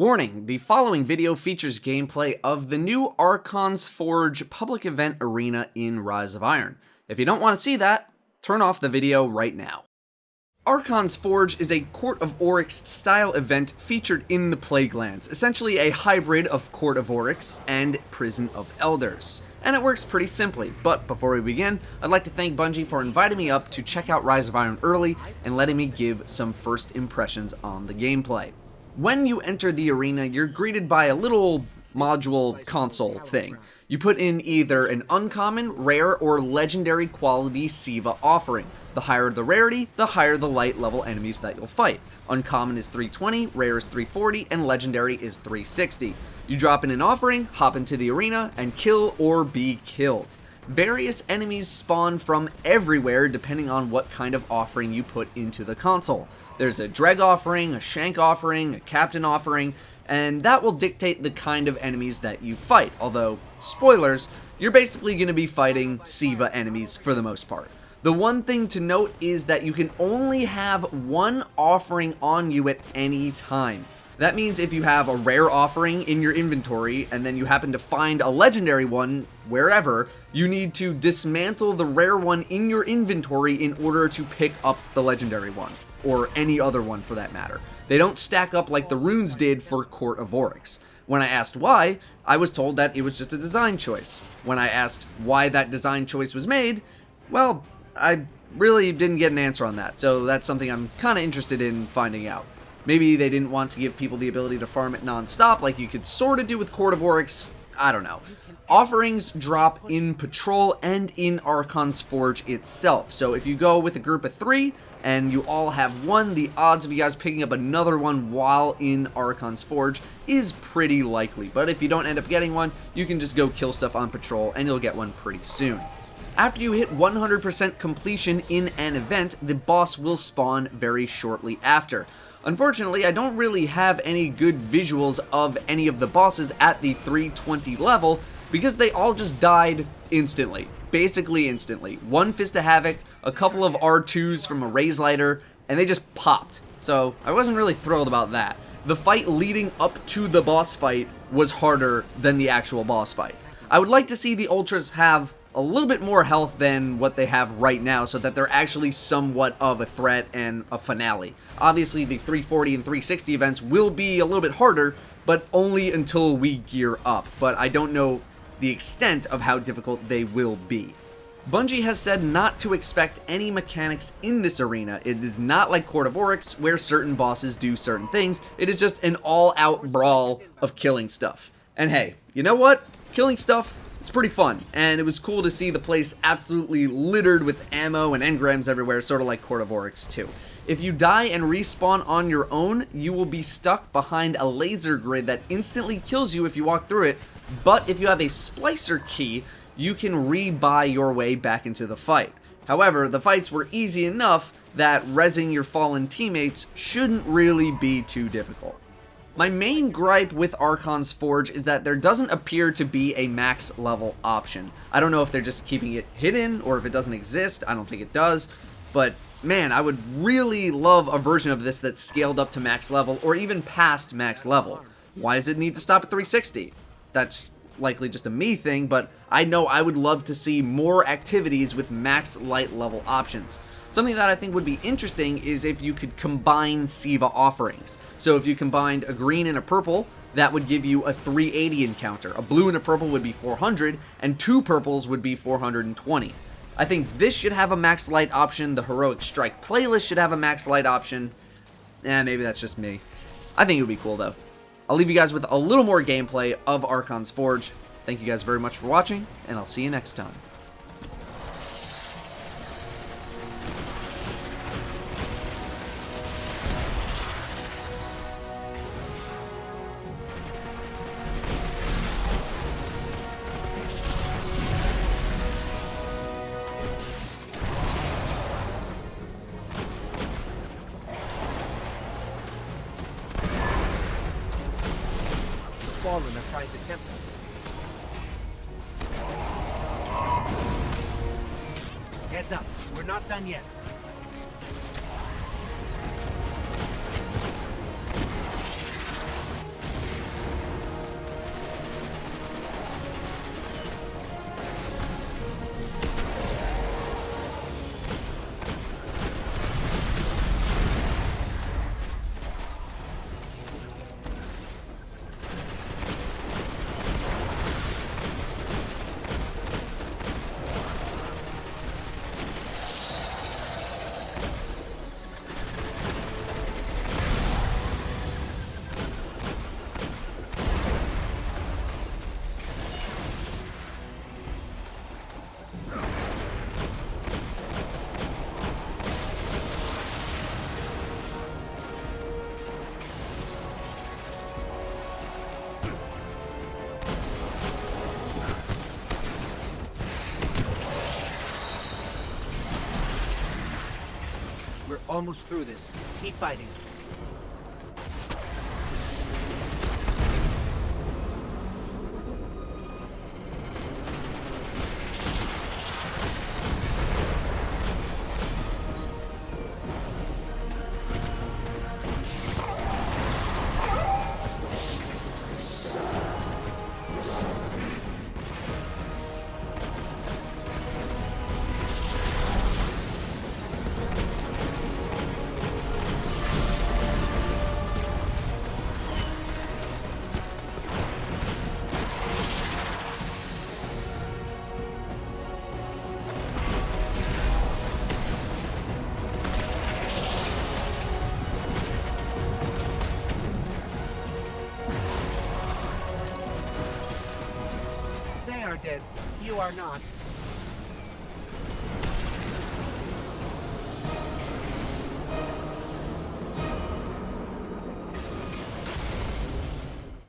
Warning, the following video features gameplay of the new Archon's Forge public event arena in Rise of Iron. If you don't want to see that, turn off the video right now. Archon's Forge is a Court of Oryx style event featured in the Plaguelands, essentially a hybrid of Court of Oryx and Prison of Elders. And it works pretty simply, but before we begin, I'd like to thank Bungie for inviting me up to check out Rise of Iron early and letting me give some first impressions on the gameplay. When you enter the arena, you're greeted by a little module console thing. You put in either an uncommon, rare, or legendary quality Siva offering. The higher the rarity, the higher the light level enemies that you'll fight. Uncommon is 320, rare is 340, and legendary is 360. You drop in an offering, hop into the arena, and kill or be killed. Various enemies spawn from everywhere depending on what kind of offering you put into the console. There's a Dreg offering, a Shank offering, a Captain offering, and that will dictate the kind of enemies that you fight. Although, spoilers, you're basically going to be fighting Siva enemies for the most part. The one thing to note is that you can only have one offering on you at any time. That means if you have a rare offering in your inventory and then you happen to find a legendary one wherever, you need to dismantle the rare one in your inventory in order to pick up the legendary one, or any other one for that matter. They don't stack up like the runes did for Court of Oryx. When I asked why, I was told that it was just a design choice. When I asked why that design choice was made, well, I really didn't get an answer on that, so that's something I'm kind of interested in finding out. Maybe they didn't want to give people the ability to farm it non-stop like you could sort of do with Court of Oryx. I don't know. Offerings drop in Patrol and in Archon's Forge itself. So if you go with a group of 3 and you all have one, the odds of you guys picking up another one while in Archon's Forge is pretty likely. But if you don't end up getting one, you can just go kill stuff on Patrol and you'll get one pretty soon. After you hit 100% completion in an event, the boss will spawn very shortly after. Unfortunately, I don't really have any good visuals of any of the bosses at the 320 level because they all just died instantly. Basically instantly. One Fist of Havoc, a couple of R2s from a Raise Lighter, and they just popped. So I wasn't really thrilled about that. The fight leading up to the boss fight was harder than the actual boss fight. I would like to see the Ultras have a little bit more health than what they have right now so that they're actually somewhat of a threat and a finale. Obviously, the 340 and 360 events will be a little bit harder, but only until we gear up. But I don't know the extent of how difficult they will be. Bungie has said not to expect any mechanics in this arena. It is not like Court of Oryx, where certain bosses do certain things. It is just an all-out brawl of killing stuff. And hey, you know what? Killing stuff, it's pretty fun, and it was cool to see the place absolutely littered with ammo and engrams everywhere, sort of like Court of Oryx too. If you die and respawn on your own, you will be stuck behind a laser grid that instantly kills you if you walk through it, but if you have a splicer key, you can re-buy your way back into the fight. However, the fights were easy enough that rezzing your fallen teammates shouldn't really be too difficult. My main gripe with Archon's Forge is that there doesn't appear to be a max level option. I don't know if they're just keeping it hidden or if it doesn't exist. I don't think it does. But man, I would really love a version of this that's scaled up to max level or even past max level. Why does it need to stop at 360? That's likely just a me thing, but I know I would love to see more activities with max light level options. Something that I think would be interesting is if you could combine Siva offerings. So if you combined a green and a purple, that would give you a 380 encounter. A blue and a purple would be 400, and 2 purples would be 420. I think this should have a max light option. The Heroic Strike playlist should have a max light option. Maybe that's just me. I think it would be cool though. I'll leave you guys with a little more gameplay of Archon's Forge. Thank you guys very much for watching, and I'll see you next time. Fallen are trying to tempt us. Heads up, we're not done yet. almost through this. Keep fighting. They are dead. You are not.